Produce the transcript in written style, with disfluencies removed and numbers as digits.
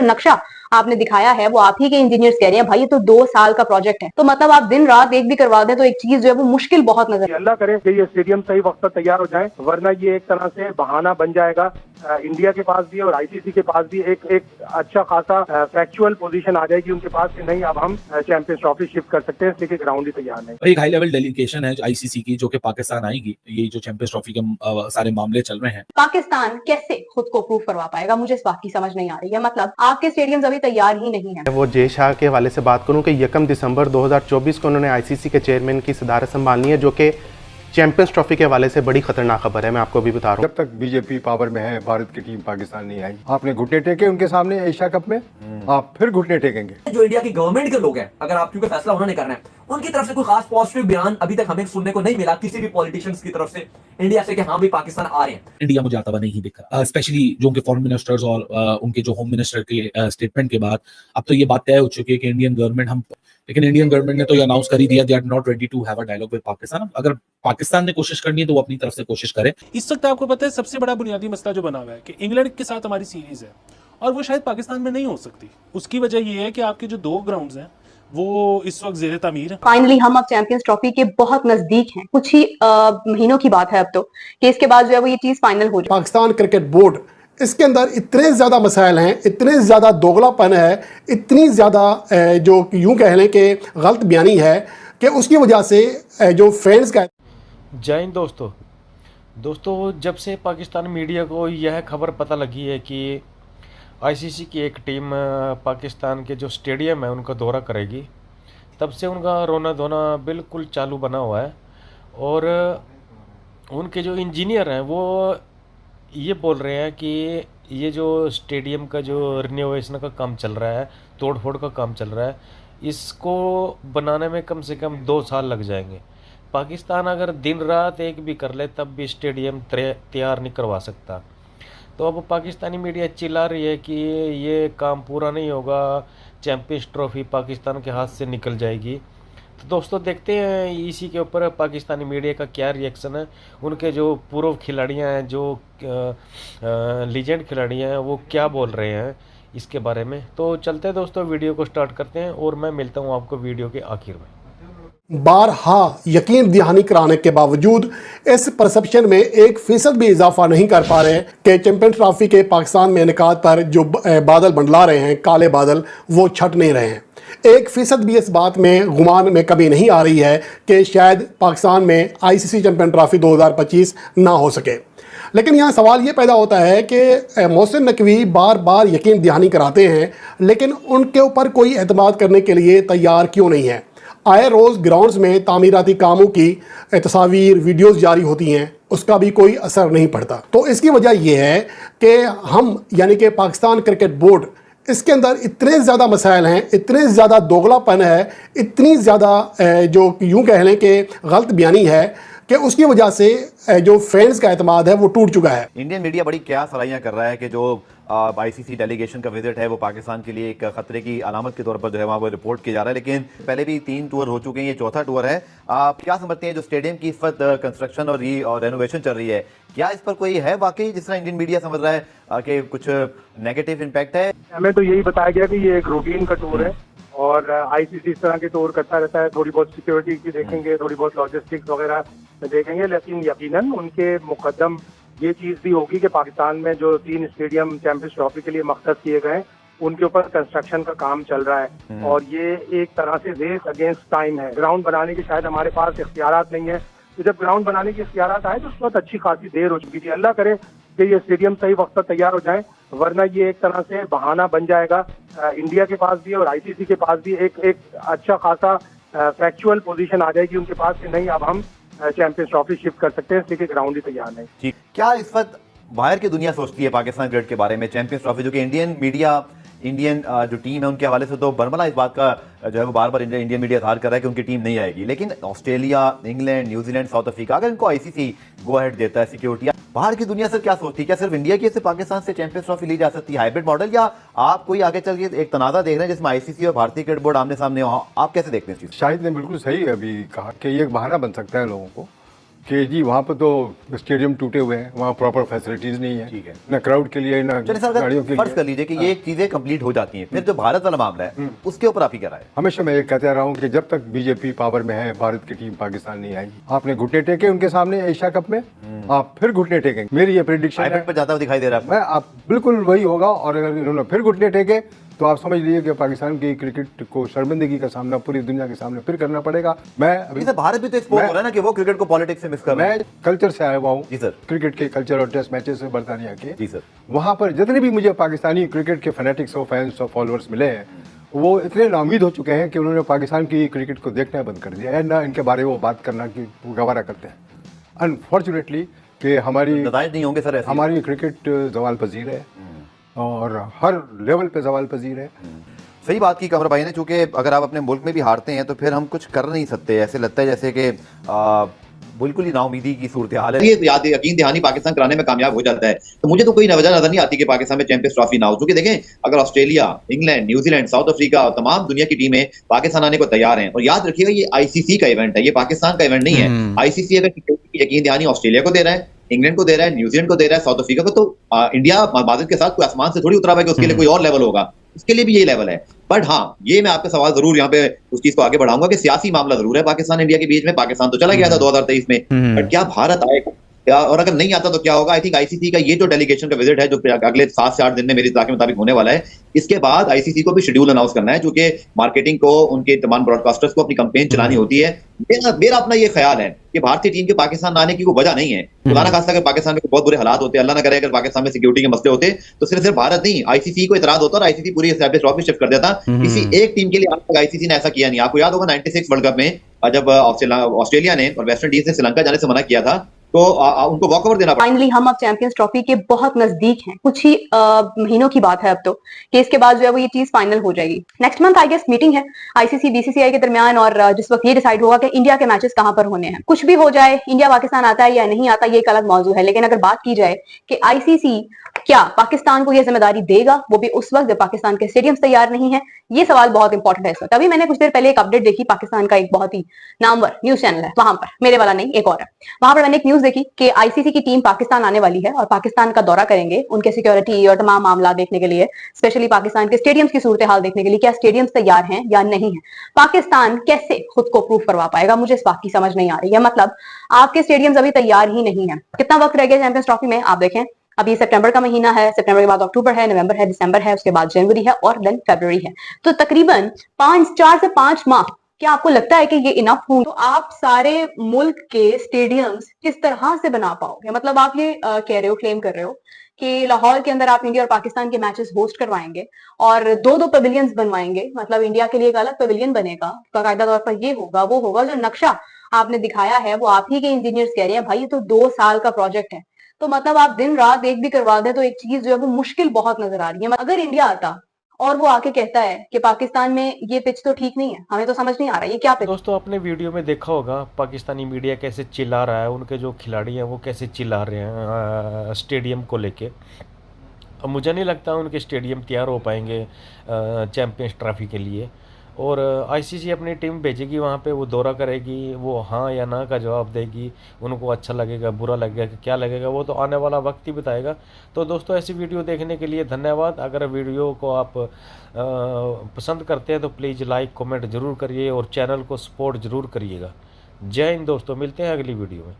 नक्शा आपने दिखाया है वो आप ही के इंजीनियर्स कह रहे हैं भाई ये तो 2 साल का प्रोजेक्ट है, तो मतलब आप दिन रात एक भी करवा दें तो एक चीज जो है वो मुश्किल बहुत नजर। अल्लाह करे कि ये स्टेडियम सही वक्त पर तैयार हो जाए, वरना ये एक तरह से बहाना बन जाएगा। इंडिया के पास भी और आईसीसी के पास भी एक अच्छा खासा फैक्चुअल पोजीशन आ जाएगी उनके पास कि नहीं अब हम चैंपियंस ट्रॉफी शिफ्ट कर सकते हैं, इसलिए ग्राउंड ही तैयार नहीं। एक हाई लेवल डेलीगेशन है आईसीसी की जो कि पाकिस्तान आएगी, ये जो चैंपियंस ट्रॉफी के सारे मामले चल रहे हैं। पाकिस्तान कैसे खुद को प्रूव करवा पाएगा, मुझे इस बात की समझ नहीं आ रही है। मतलब आपके स्टेडियम अभी तैयार ही नहीं है। वो जय शाह के हवाले से बात करूं कि 1 दिसंबर 2024 को उन्होंने आईसीसी के चेयरमैन की सदारत संभालनी है, जो कि चैंपियंस ट्रॉफी के हवाले से बड़ी खतरनाक खबर है। मैं आपको अभी बता रहा हूँ, जब तक बीजेपी पावर में है भारत की टीम पाकिस्तान नहीं आई। आपने घुटने टेके उनके सामने एशिया कप में, आप फिर घुटने टेकेंगे। जो इंडिया की गवर्नमेंट के लोग हैं, अगर आप क्योंकि फैसला उन्होंने करना है, उनकी तरफ से कोई खास पॉजिटिव बयान अभी तक हमें सुनने को नहीं मिला किसी भी पॉलिटिशियंस की तरफ से इंडिया से कि हाँ भाई पाकिस्तान आ रहे हैं। इंडिया मुझे आता हुआ नहीं दिख रहा, स्पेशली जो उनके फॉरेन मिनिस्टर्स और उनके जो होम मिनिस्टर के स्टेटमेंट के बाद अब तो ये बात तय हो चुकी है कि इंडियन गवर्नमेंट ने तो ये अनाउंस कर ही दिया, they are not ready to have a dialogue with Pakistan. अगर पाकिस्तान ने कोशिश करनी है तो वो अपनी तरफ से कोशिश करे। इस वक्त आपको पता है सबसे बड़ा बुनियादी मसला जो बना हुआ है कि इंग्लैंड के साथ हमारी सीरीज है और वो शायद पाकिस्तान में नहीं हो सकती। उसकी वजह ये है कि आपके जो 2 ग्राउंड्स हैं वो इस वक्त ज़ेरे तामीर है। फाइनली हम अब चैंपियंस ट्रॉफी के बहुत नजदीक हैं, कुछ ही महीनों की बात है अब तो कि इसके बाद जो है वो ये चीज फाइनल हो जाए। पाकिस्तान क्रिकेट बोर्ड, इसके अंदर इतने ज्यादा मसाइल हैं, इतने ज्यादा दोगलापन है, इतनी ज्यादा जो यूं कह लें कि गलत बयानी है कि उसकी वजह से जो फैंस का। जय हिंद दोस्तों, जब से पाकिस्तान मीडिया को यह खबर पता लगी है कि आईसीसी की एक टीम पाकिस्तान के जो स्टेडियम है उनका दौरा करेगी, तब से उनका रोना धोना बिल्कुल चालू बना हुआ है। और उनके जो इंजीनियर हैं वो ये बोल रहे हैं कि ये जो स्टेडियम का जो रिनोवेशन का काम चल रहा है, तोड़ फोड़ का काम चल रहा है, इसको बनाने में कम से कम 2 साल लग जाएंगे। पाकिस्तान अगर दिन रात एक भी कर ले तब भी स्टेडियम तैयार नहीं करवा सकता। तो अब पाकिस्तानी मीडिया चिल्ला रही है कि ये काम पूरा नहीं होगा, चैंपियंस ट्रॉफी पाकिस्तान के हाथ से निकल जाएगी। तो दोस्तों देखते हैं इसी के ऊपर पाकिस्तानी मीडिया का क्या रिएक्शन है। उनके जो पूर्व खिलाड़ियां हैं, जो लीजेंड खिलाड़ी हैं, वो क्या बोल रहे हैं इसके बारे में। तो चलते हैं दोस्तों, वीडियो को स्टार्ट करते हैं और मैं मिलता हूं आपको वीडियो के आखिर में। बारहा यकीन दहानी कराने के बावजूद इस परसेप्शन में 1% भी इजाफा नहीं कर पा रहे कि चैंपियंस ट्रॉफी के पाकिस्तान में इनेकाद पर जो बादल मंडला रहे हैं, काले बादल, वो छट नहीं रहे हैं। 1% भी इस बात में गुमान में कभी नहीं आ रही है कि शायद पाकिस्तान में आईसीसी चैंपियन ट्रॉफी 2025 ना हो सके। लेकिन यहाँ सवाल ये पैदा होता है कि मोहसिन नकवी बार बार यकीन दहानी कराते हैं, लेकिन उनके ऊपर कोई एतमाद करने के लिए तैयार क्यों नहीं है। आए रोज़ ग्राउंड्स में तामीराती कामों की तस्वीर, वीडियोज़ जारी होती हैं, उसका भी कोई असर नहीं पड़ता। तो इसकी वजह यह है कि हम यानी कि पाकिस्तान क्रिकेट बोर्ड, इसके अंदर इतने ज़्यादा मसाइल हैं, इतने ज़्यादा दोगलापन है, इतनी ज़्यादा जो यूं कह लें कि गलत बयानी है कि उसकी वजह से जो फैंस का एतमाद है वो टूट चुका है। इंडियन मीडिया बड़ी क्या सलाहियाँ कर रहा है कि जो आईसीसी डेलीगेशन का विजिट है वो पाकिस्तान के लिए एक खतरे की अलामत के तौर पर जो है वहाँ पर रिपोर्ट किया जा रहा है। लेकिन पहले भी 3 टूर हो चुके हैं, ये चौथा टूर है। आप क्या समझते हैं जो स्टेडियम की इस वक्त कंस्ट्रक्शन और रेनोवेशन चल रही है, क्या इस पर कोई है वाकई जिस तरह इंडियन मीडिया समझ रहा है कि कुछ नेगेटिव इम्पैक्ट है? हमें तो यही बताया गया कि ये एक रूटीन का टूर है और आईसीसी इस तरह के टूर करता रहता है। थोड़ी बहुत सिक्योरिटी की देखेंगे, थोड़ी बहुत लॉजिस्टिक्स वगैरह देखेंगे, लेकिन यकीनन उनके मुकद्दम ये चीज़ भी होगी कि पाकिस्तान में जो 3 स्टेडियम चैंपियंस ट्रॉफी के लिए मख्सस किए गए हैं उनके ऊपर कंस्ट्रक्शन का काम चल रहा है और ये एक तरह से रेस अगेंस्ट टाइम है। ग्राउंड बनाने के शायद हमारे पास इख्तियारात नहीं है, तो जब ग्राउंड बनाने की इख्तियारात आए तो उस वक्त अच्छी खासी देर हो चुकी थी। अल्लाह करे कि ये स्टेडियम सही वक्त पर तैयार हो जाए, वरना ये एक तरह से बहाना बन जाएगा। इंडिया के पास भी और आईसीसी के पास भी एक अच्छा खासा फैक्चुअल पोजीशन आ जाएगी उनके पास कि नहीं अब हम चैंपियंस ट्रॉफी शिफ्ट कर सकते हैं, इसलिए ग्राउंड ही तैयार नहीं। ठीक, क्या इस वक्त बाहर की दुनिया सोचती है पाकिस्तान क्रिकेट के बारे में, चैंपियंस ट्रॉफी, जो कि इंडियन मीडिया, इंडियन जो टीम है उनके हवाले से तो बरमला इस बात का जो है वो बार बार इंडियन मीडिया इज़हार कर रहा है कि उनकी टीम नहीं आएगी, लेकिन Australia, England, New Zealand, south Africa, अगर इनको आईसीसी गो अहेड देता है, सिक्योरिटी, बाहर की दुनिया सर क्या सोचती है? क्या सिर्फ इंडिया की से पाकिस्तान से चैंपियंस ट्रॉफी ली जा सकती है, हाइब्रिड मॉडल, या आप कोई आगे चल के एक तनाज़ा देख रहे हैं जिसमें आईसीसी और भारतीय क्रिकेट बोर्ड आमने सामने हो? आप कैसे देखते हैं? शाहिद ने बिल्कुल सही अभी कहा कि ये एक बहाना बन सकता है लोगों को कि जी वहाँ पर तो स्टेडियम टूटे हुए हैं, वहाँ प्रॉपर फैसिलिटीज नहीं है, ठीक है। ना क्राउड के लिए ना चलिए सर, गाड़ियों के अगर फर्ज लिए। कर लीजिए कि ये चीजें कंप्लीट हो जाती हैं, फिर जो भारत वाला मामला है उसके ऊपर आप ही क्या राय है? हमेशा मैं ये कहता रहा हूँ कि जब तक बीजेपी पावर में है, भारत की टीम पाकिस्तान नहीं आएगी। आपने घुटने टेके उनके सामने एशिया कप में, आप फिर घुटने टेकेंगे। मेरी ये प्रेडिक्शन है, आईपैड पर जाता हुआ दिखाई दे रहा है मैं आप बिल्कुल वही होगा। और अगर इन्होंने फिर घुटने टेके तो आप समझ लीजिए कि पाकिस्तान की क्रिकेट को शर्मिंदगी का सामना पूरी दुनिया के सामने फिर करना पड़ेगा। मैं अभी आपको। भारत भी तो एक्सपोज हो रहा है ना कि वो क्रिकेट को पॉलिटिक्स से मिस कर रहा है। मैं कल्चर से आया हुआ हूँ जी सर। क्रिकेट के कल्चर और टेस्ट मैचेस से बरतानिया के। जी सर। वहाँ पर जितने भी मुझे पाकिस्तानी क्रिकेट के फैनेटिक्स और फैंस और फॉलोअर्स मिले हैं, वो इतने नाउमीद हो चुके हैं कि उन्होंने पाकिस्तान की क्रिकेट को देखना बंद कर दिया है, ना इनके बारे में वो बात करना की गवारा करते हैं। अनफॉर्चुनेटली कि हमारी नताइज नहीं होंगे सर ऐसे? हमारी क्रिकेट जवाल पजीर है और हर लेवल पे जवाल पजीर है। सही बात की कमर भाई ने, चूंकि अगर आप अपने मुल्क में भी हारते हैं तो फिर हम कुछ कर नहीं सकते। ऐसे लगता है जैसे कि बिल्कुल ही नाउमीदी की सूरत हाल है। ये याद यकीन दहानी पाकिस्तान कराने में कामयाब हो जाता है, तो मुझे तो कोई वजह नजर नहीं आती कि पाकिस्तान में चैंपियंस ट्रॉफी ना हो। क्योंकि देखें, अगर Australia, England, New Zealand, south Africa और तमाम दुनिया की टीमें पाकिस्तान आने को तैयार हैं। और याद रखिएगा, ये आईसीसी का इवेंट है, ये पाकिस्तान का इवेंट नहीं है। आईसीसी अगर सिक्योरिटी की यकीन दहानी ऑस्ट्रेलिया को दे रहा है, इंग्लैंड को दे रहा है, न्यूजीलैंड को दे रहा है, साउथ अफ्रीका को, तो इंडिया भारत के साथ कोई आसमान से थोड़ी उतरा हुआ है कि उसके लिए कोई और लेवल होगा। इसके लिए भी यही लेवल है। बट हाँ, ये मैं आपका सवाल जरूर यहाँ पे उस चीज को आगे बढ़ाऊंगा कि सियासी मामला जरूर है पाकिस्तान इंडिया के बीच में। पाकिस्तान तो चला गया था 2023 में, बट क्या भारत आएगा, और अगर नहीं आता तो क्या होगा? आई थिंक आईसीसी का ये जो डेलीगेशन का विजिट है जो अगले 7 से 8 दिन में मेरी इत्तला के मुताबिक होने वाला है, इसके बाद आईसीसी को भी शेड्यूल अनाउंस करना है, क्योंकि मार्केटिंग को, उनके तमाम ब्रॉडकास्टर्स को अपनी कंपेन चलानी होती है। मेरा अपना ये ख्याल है कि भारतीय टीम के पाकिस्तान आने की कोई वजह नहीं है। खुदा ना खास्ता अगर पाकिस्तान में बहुत बुरे हालात होते, अल्लाह ना करे अगर पाकिस्तान में सिक्योरिटी के मसले होते, तो सिर्फ भारत नहीं, आईसीसी को इतराज होता और आईसीसी पूरी एस्टैब्लिश ट्रॉफी शिफ्ट कर देता। किसी एक टीम के लिए आज तक आईसीसी ने ऐसा किया नहीं। आपको याद होगा 96 वर्ल्ड कप में जब ऑस्ट्रेलिया ने और वेस्ट इंडीज ने श्रीलंका जाने से मना किया था, तो उनको वॉकओवर देना पड़ा। फाइनली हम अब चैंपियंस ट्रॉफी के बहुत नजदीक हैं। कुछ ही महीनों की बात है अब तो, कि इसके बाद जो है वो ये चीज फाइनल हो जाएगी। Next month I guess meeting है आईसीसी बीसीसीआई के दरमियान, और जिस वक्त ये डिसाइड होगा कि इंडिया के मैचेस कहां पर होने हैं। कुछ भी हो जाए, इंडिया पाकिस्तान आता है या नहीं आता, ये एक अलग मौजू है। लेकिन अगर बात की जाए कि आईसीसी क्या पाकिस्तान को यह जिम्मेदारी देगा, वो भी उस वक्त जब पाकिस्तान के स्टेडियम्स तैयार नहीं है, ये सवाल बहुत इंपॉर्टेंट है इस वक्त। तभी मैंने कुछ देर पहले एक अपडेट देखी, पाकिस्तान का एक बहुत ही नामवर न्यूज चैनल है, वहां पर, मेरे वाला नहीं एक और है, वहां पर मैंने एक न्यूज देखी कि आईसीसी की टीम पाकिस्तान आने वाली है और पाकिस्तान का दौरा करेंगे उनके सिक्योरिटी और तमाम मामला देखने के लिए, स्पेशली पाकिस्तान के स्टेडियम्स की सूरत हाल देखने के लिए, क्या स्टेडियम्स तैयार हैं या नहीं है। पाकिस्तान कैसे खुद को प्रूफ करवा पाएगा, मुझे इस बात की समझ नहीं आ रही है। मतलब आपके स्टेडियम्स अभी तैयार ही नहीं है। कितना वक्त रह गया चैंपियंस ट्रॉफी में, आप देखें, अभी सितंबर का महीना है, सितंबर के बाद अक्टूबर है, नवंबर है, दिसंबर है, उसके बाद जनवरी है और देन फरवरी है। तो तकरीबन 4 से 5 माह। क्या आपको लगता है कि ये इनफ होंगे? तो आप सारे मुल्क के स्टेडियम्स किस तरह से बना पाओगे? मतलब आप ये कह रहे हो, क्लेम कर रहे हो कि लाहौर के अंदर आप इंडिया और पाकिस्तान के मैचेस होस्ट करवाएंगे और 2-2 पवेलियंस बनवाएंगे। मतलब इंडिया के लिए एक अलग पवेलियन बनेगा, बाकायदा तौर पर ये होगा, वो होगा। जो नक्शा आपने दिखाया है वो आप ही के इंजीनियर्स कह रहे हैं, भाई ये तो 2 साल का प्रोजेक्ट है। तो मतलब आप दिन रात एक भी करवा दें तो एक चीज जो है वो मुश्किल बहुत नजर आ रही है। अगर इंडिया आता और वो आके कहता है कि पाकिस्तान में ये पिच तो ठीक नहीं है, हमें तो समझ नहीं आ रहा ये क्या पिच। दोस्तों, आपने वीडियो में देखा होगा पाकिस्तानी मीडिया कैसे चिल्ला रहा है, उनके जो खिलाड़ी हैं वो कैसे चिल्ला रहे हैं स्टेडियम को लेके। अब मुझे नहीं लगता उनके स्टेडियम तैयार हो पाएंगे चैंपियंस ट्रॉफी के लिए। और आईसीसी अपनी टीम भेजेगी वहाँ पे, वो दौरा करेगी, वो हाँ या ना का जवाब देगी। उनको अच्छा लगेगा, बुरा लगेगा, क्या लगेगा, वो तो आने वाला वक्त ही बताएगा। तो दोस्तों, ऐसी वीडियो देखने के लिए धन्यवाद। अगर वीडियो को आप पसंद करते हैं तो प्लीज़ लाइक कमेंट ज़रूर करिए और चैनल को सपोर्ट ज़रूर करिएगा। जय हिंद दोस्तों, मिलते हैं अगली वीडियो में।